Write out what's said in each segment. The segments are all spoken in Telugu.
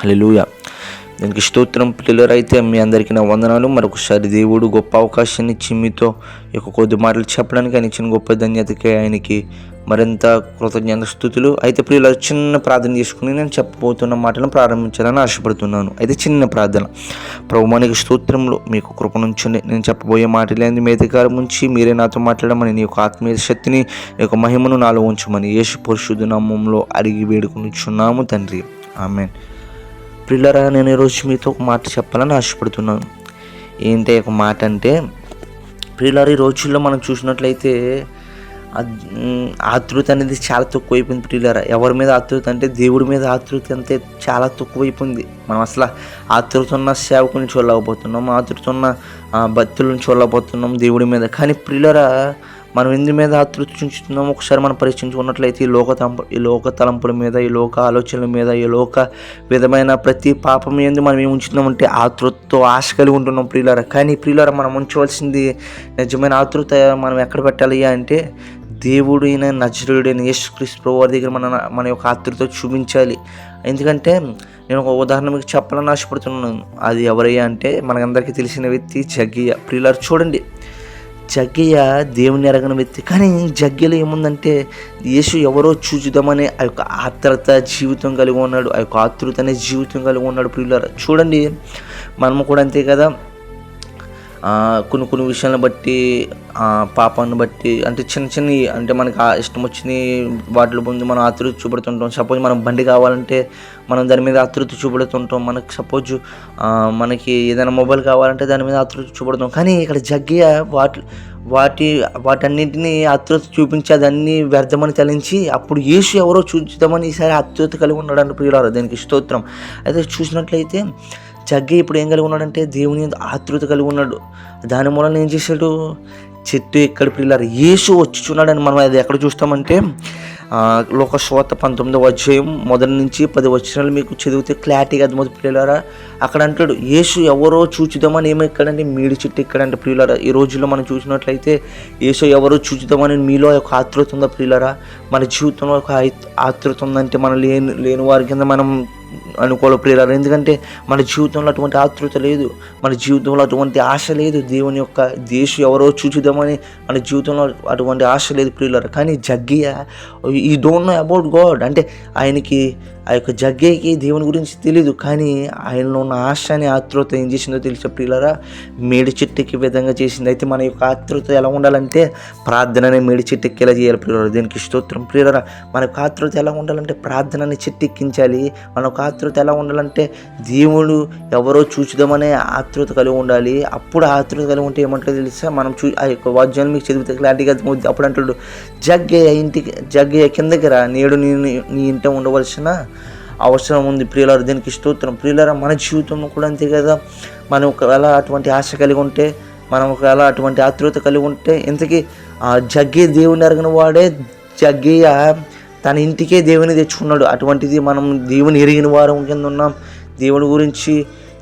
హల్లెలూయా. దీనికి స్తోత్రం. పిల్లలు అయితే మీ అందరికీ నా వందనాలు. మరొకసారి దేవుడు గొప్ప అవకాశాన్ని ఇచ్చి మీతో ఈ యొక్క కొద్ది మాటలు చెప్పడానికి ఆయన ఇచ్చిన గొప్ప ధన్యతకే ఆయనకి మరింత కృతజ్ఞత స్తుతులు. అయితే పిల్లలు చిన్న ప్రార్థన చేసుకుని నేను చెప్పబోతున్న మాటలను ప్రారంభించాలని ఆశపడుతున్నాను. అయితే చిన్న ప్రార్థన. ప్రభువానికి స్తోత్రంలో మీకు కృప నుంచండి. నేను చెప్పబోయే మాటలేంది మీ అధికారం ఉంచి మీరే నాతో మాట్లాడమని, నీ యొక్క ఆత్మీయ శక్తిని, నీ యొక్క మహిమను నాలో ఉంచమని యేసు పరిశుద్ధ నామములో అడిగి వేడుకొనిచున్నాము తండ్రి. ఆమేన్. ప్రియులారా, నేను ఈరోజు మీతో ఒక మాట చెప్పాలని ఆశపడుతున్నాను. ఏంటి ఒక మాట అంటే, ప్రియులారా, ఈ రోజుల్లో మనం చూసినట్లయితే ఆతృత అనేది చాలా తక్కువైపోయింది. ప్రియులారా, ఎవరి మీద ఆతృత అంటే దేవుడి మీద ఆతృత అంతే చాలా తక్కువైపోయింది. మనం అసలు ఆతృత ఉన్న సేవకుని చూడలేకపోతున్నాం, ఆతృత ఉన్న భక్తులను చూడలేకపోతున్నాం దేవుడి మీద. కానీ ప్రియులారా, మనం ఎందు మీద ఆతృత చూస్తున్నాం ఒకసారి మనం పరీక్షించుకున్నట్లయితే ఈ లోక తలంపుల మీద, ఈ లోక ఆలోచనల మీద, ఈ లోక విధమైన ప్రతి పాపం ఎందు మనం ఏమి ఉంచుతున్నామంటే ఆతృతతో ఆశ కలిగి ఉంటున్నాం ప్రియులారా. కానీ ప్రియులారా, మనం ఉంచవలసింది నిజమైన ఆతృత మనం ఎక్కడ పెట్టాలి అంటే దేవుడైన నజరేయుడైన యేసుక్రీస్తు ప్రభువారి దగ్గర మన యొక్క ఆతృత చూపించాలి. ఎందుకంటే నేను ఒక ఉదాహరణ మీకు చెప్పాలని ఆశపడుతున్నాను. అది ఎవరయ్యా అంటే మనకందరికీ తెలిసిన వ్యక్తి జగ్గయ్య. ప్రియులారా, చూడండి, జగ్గయ్య దేవుని ఎరగని వ్యక్తి. కానీ జగ్గయ్యలో ఏముందంటే యేసు ఎవరో చూచుదామనే ఆ యొక్క ఆత్రత జీవితం కలిగి ఉన్నాడు, ఆ యొక్క ఆతృత అనే జీవితం కలిగి ఉన్నాడు. ప్రియులారా, చూడండి, మనము కూడా అంతే కదా. కొన్ని విషయాలను బట్టి, పాపాన్ని బట్టి, అంటే చిన్న అంటే మనకి ఇష్టం వచ్చిన వాటిలో ముందు మనం ఆతృత చూపెడుతుంటాం. సపోజ్ మనం బండి కావాలంటే మనం దాని మీద ఆతృత చూపెడుతుంటాం. మనకి సపోజ్ మనకి ఏదైనా మొబైల్ కావాలంటే దాని మీద ఆతృత చూపెడుతాం. కానీ ఇక్కడ జగ్గయ్య వాటన్నింటినీ ఆతృత చూపించి అదన్నీ వ్యర్థమని తలంచి అప్పుడు యేసు ఎవరో చూద్దామని ఈసారి ఆతృత కలిగి ఉన్నాడు అంటే ప్రియులారా, దీనికి స్తోత్రం. అయితే చూసినట్లయితే జగ్గయ్య ఇప్పుడు ఏం కలిగి ఉన్నాడంటే దేవుని ఆతృత కలిగి ఉన్నాడు. దాని మూలన ఏం చేశాడు, చెట్టు ఎక్కడ ప్రియులారా యేసు వచ్చి చూడాడని మనం అది ఎక్కడ చూస్తామంటే లోక సువార్త 19వ అధ్యాయం 1 నుంచి 10 వచనాలు మీకు చదివితే క్లారిటీగా అర్థమవుతుంది ప్రియులారా. అక్కడ అంటాడు యేసు ఎవరో చూచుదామని ఏమో ఎక్కడంటే మేడి చెట్టు ఎక్కడంటే ప్రియులారా. ఈ రోజుల్లో మనం చూసినట్లయితే యేసు ఎవరో చూచుదామని మీలో ఒక ఆతృత ఉందా ప్రియులారా? మన జీవితంలో ఒక ఆతృత ఉందంటే మనం లేని వారి కింద మనం అనుకోవాలి ప్రియులారా. ఎందుకంటే మన జీవితంలో అటువంటి ఆతృత లేదు, మన జీవితంలో అటువంటి ఆశ లేదు. దేవుని యొక్క యేసు ఎవరో చూచుదామని మన జీవితంలో అటువంటి ఆశ లేదు ప్రియులారా. కానీ జగ్గయ్య ఈ డోంట్ నో అబౌట్ గాడ్, అంటే ఆయనకి ఆ యొక్క జగ్గయ్యకి దేవుని గురించి తెలియదు. కానీ ఆయనలో ఉన్న ఆశ అని ఆతృత ఏం చేసిందో తెలిసే ప్రియులారా, మేడి చెట్టుకి విధంగా చేసింది. అయితే మన యొక్క ఆతృత ఎలా ఉండాలంటే ప్రార్థననే మేడి చెట్టుకి ఎలా చేయాలి ప్రియులారా, దీనికి స్తోత్రం. ప్రియులారా, మన యొక్క ఆతృత ఎలా ఉండాలంటే ప్రార్థనని చెట్టెక్కించాలి. మన యొక్క ఆతృత ఎలా ఉండాలంటే దేవుడు ఎవరో చూచుదామనే ఆతృత కలిగి ఉండాలి. అప్పుడు ఆతృత కలిగి ఉంటే ఏమంటారో తెలుసా, మనం ఆ యొక్క వాద్యాన్ని మీకు చదివితే క్లారిటీగా అప్పుడు అంటాడు జగ్గయ్య కిందకి రా, నేడు నీ ఇంట ఉండవలసిన అవసరం ఉంది ప్రియులారా, దీనికి స్తోత్రం. ప్రియులారా, మన జీవితంలో కూడా అంతే కదా. మనం ఒకవేళ అటువంటి ఆశ కలిగి ఉంటే, మనం ఒకవేళ అటువంటి ఆతృత కలిగి ఉంటే, ఇంతకీ జగ్గయ్య దేవుని ఎరగని వాడే జగ్గయ్య తన ఇంటికే దేవుని తెచ్చుకున్నాడు. అటువంటిది మనం దేవుని ఎరిగిన వారం కింద ఉన్నాం, దేవుని గురించి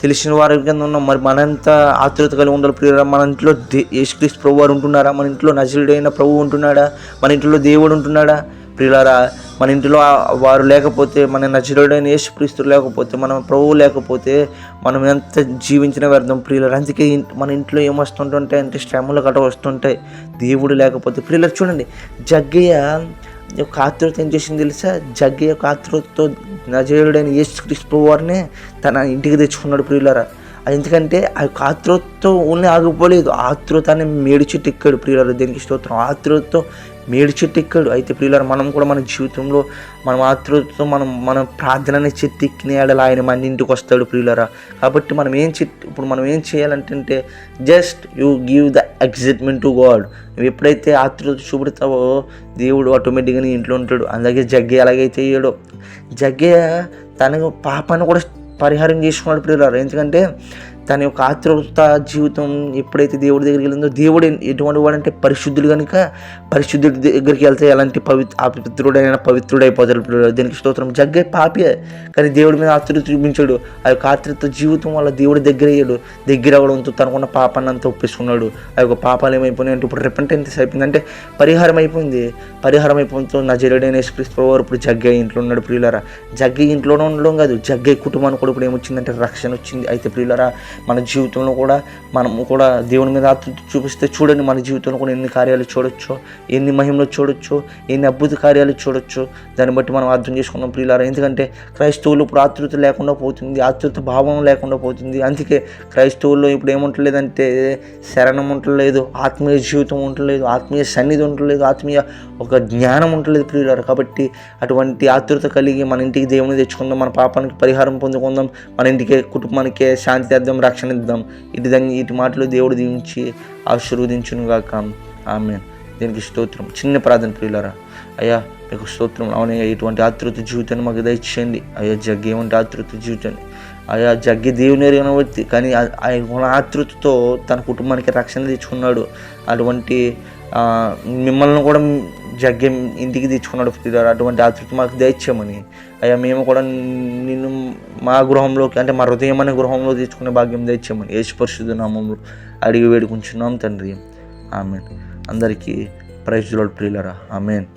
తెలిసిన వారి కింద ఉన్నాం. మరి మనంత ఆతృత కలిగి ఉండాలి ప్రియులారా. మన ఇంట్లో యేసుక్రీస్తు ప్రభు వారు ఉంటున్నారా? మన ఇంట్లో నజరేయుడైన ప్రభు ఉంటున్నాడా? మన ఇంట్లో దేవుడు ఉంటున్నాడా ప్రియులారా? మన ఇంట్లో వారు లేకపోతే, మన నజరేయుడైన యేసుక్రీస్తు లేకపోతే, మన ప్రభువు లేకపోతే మనం ఎంత జీవించిన వ్యర్థం ప్రియులారా. అందుకే మన ఇంట్లో ఏమొస్తుంటుంటాయి అంటే శ్రమలు గట్ట వస్తుంటాయి దేవుడు లేకపోతే. ప్రియులారా, చూడండి, జగ్గయ్య యొక్క ఆతృత ఏం చేసింది తెలుసా? జగ్గయ్య యొక్క ఆతృతతో నజరేయుడైన యేసుక్రీస్తు వారిని తన ఇంటికి తెచ్చుకున్నాడు ప్రియులారా. అది ఎందుకంటే ఆ యొక్క ఆతృతతో ఓన్లీ ఆగిపోలేదు, ఆతృతాన్ని మేడి చెట్టు ఎక్కాడు ప్రియులారా, దీనికి స్తోత్రం. ఆతృతతో మేడి చెట్టు ఎక్కాడు. అయితే ప్రియులారా, మనం కూడా మన జీవితంలో మనం ఆతృతతో మనం ప్రార్థనని చెట్టు ఎక్కిన ఏడలా ఆయన మన ఇంటికి వస్తాడు ప్రియులారా. కాబట్టి ఇప్పుడు మనం ఏం చేయాలంటే just you give the excitement to God. నువ్వు ఎప్పుడైతే ఆతృత చూపెడతావో దేవుడు ఆటోమేటిక్గా నీ ఇంట్లో ఉంటాడు. అలాగే జగ్గయ్య ఎలాగైతే అయ్యాడో, జగ్గయ్య తన పాపాన్ని కూడా పరిహారం చేసుకున్నాడు ప్రియులారా. ఎందుకంటే తన యొక్క ఆతృత జీవితం ఎప్పుడైతే దేవుడి దగ్గరికి వెళ్ళిందో, దేవుడు ఎటువంటి వాడంటే పరిశుద్ధుడు కనుక పరిశుద్ధుడి దగ్గరికి వెళ్తే ఎలాంటి అపవిత్రుడైనా పవిత్రుడైపోతాడు. దీనికి స్తోత్రం. జగ్గయ్య పాపియే, కానీ దేవుడి మీద ఆతృత చూపించాడు. ఆ యొక్క ఆతృత జీవితం వల్ల దేవుడి దగ్గర అయ్యాడు. దగ్గర అవ్వడంతో తనకున్న పాపాన్ని అంతా ఒప్పేసుకున్నాడు. ఆ యొక్క పాపాలు ఏమైపోయినాయి అంటే ఇప్పుడు రిపెంటెన్స్ అయిపోయింది, అంటే పరిహారం అయిపోయింది. పరిహారం అయిపోయిందో నజరేయుడైన యేసుక్రీస్తు ప్రభువారు ఇప్పుడు జగ్గయ్య ఇంట్లో ఉన్నాడు. ప్రియులారా, జగ్గయ్య ఇంట్లోనే ఉండడం కాదు, జగ్గయ్య కుటుంబానికి కూడా ఇప్పుడు ఏమొచ్చిందంటే రక్షణ వచ్చింది. అయితే ప్రియులారా, మన జీవితంలో కూడా మనము కూడా దేవుని మీద ఆతృత చూపిస్తే చూడండి, మన జీవితంలో కూడా ఎన్ని కార్యాలు చూడొచ్చు, ఎన్ని మహిమలు చూడొచ్చు, ఎన్ని అద్భుత కార్యాలు చూడొచ్చు. దాన్ని బట్టి మనం అర్థం చేసుకున్నాం ప్రియులారా. ఎందుకంటే క్రైస్తవులు ఇప్పుడు ఆతృత లేకుండా పోతుంది, ఆతృత భావం లేకుండా పోతుంది. అందుకే క్రైస్తవుల్లో ఇప్పుడు ఏముంటలేదంటే శరణం ఉండలేదు, ఆత్మీయ జీవితం ఉండలేదు, ఆత్మీయ సన్నిధి ఉండలేదు, ఆత్మీయ ఒక జ్ఞానం ఉండలేదు ప్రియులారా. కాబట్టి అటువంటి ఆతృత కలిగి మన ఇంటికి దేవుని తెచ్చుకుందాం, మన పాపానికి పరిహారం పొందుకుందాం, మన ఇంటికి కుటుంబానికి శాంతి తెద్దాం, రక్షణ ఇద్దాం. వీటి మాటలు దేవుడు దీవించి ఆశీర్వదించును గాక. ఆమేన్. దీనికి స్తోత్రం. చిన్న ప్రార్థన ప్రియులారా. అయ్యా మీకు స్తోత్రం. అవునయ్యా, ఇటువంటి ఆతృత జీవితాన్ని మాకు దయచేయండి. అయ్యా జగ్గి ఏమంటే ఆతృత జీవితాన్ని, అయ్యా జగ్గి దేవుని ఎరిగిన వ్యక్తి, కానీ ఆయన ఆతృతతో తన కుటుంబానికి రక్షణ తెచ్చుకున్నాడు. అటువంటి మిమ్మల్ని కూడా జగ్గి ఇంటికి తెచ్చుకున్నాడు ప్రియులారా. అటువంటి ఆతృత మాకు దయచేయమని, అయ్యా మేము కూడా నిన్ను మా గృహంలోకి, అంటే మా హృదయం అనే గృహంలో తెచ్చుకునే భాగ్యం దయచేయమని యేసు పరిశుద్ధ నామములో అడిగి వేడుకుంటున్నాం తండ్రి. ఆమేన్. అందరికీ ప్రైజ్ ది లార్డ్ ప్రియులారా. ఆమేన్.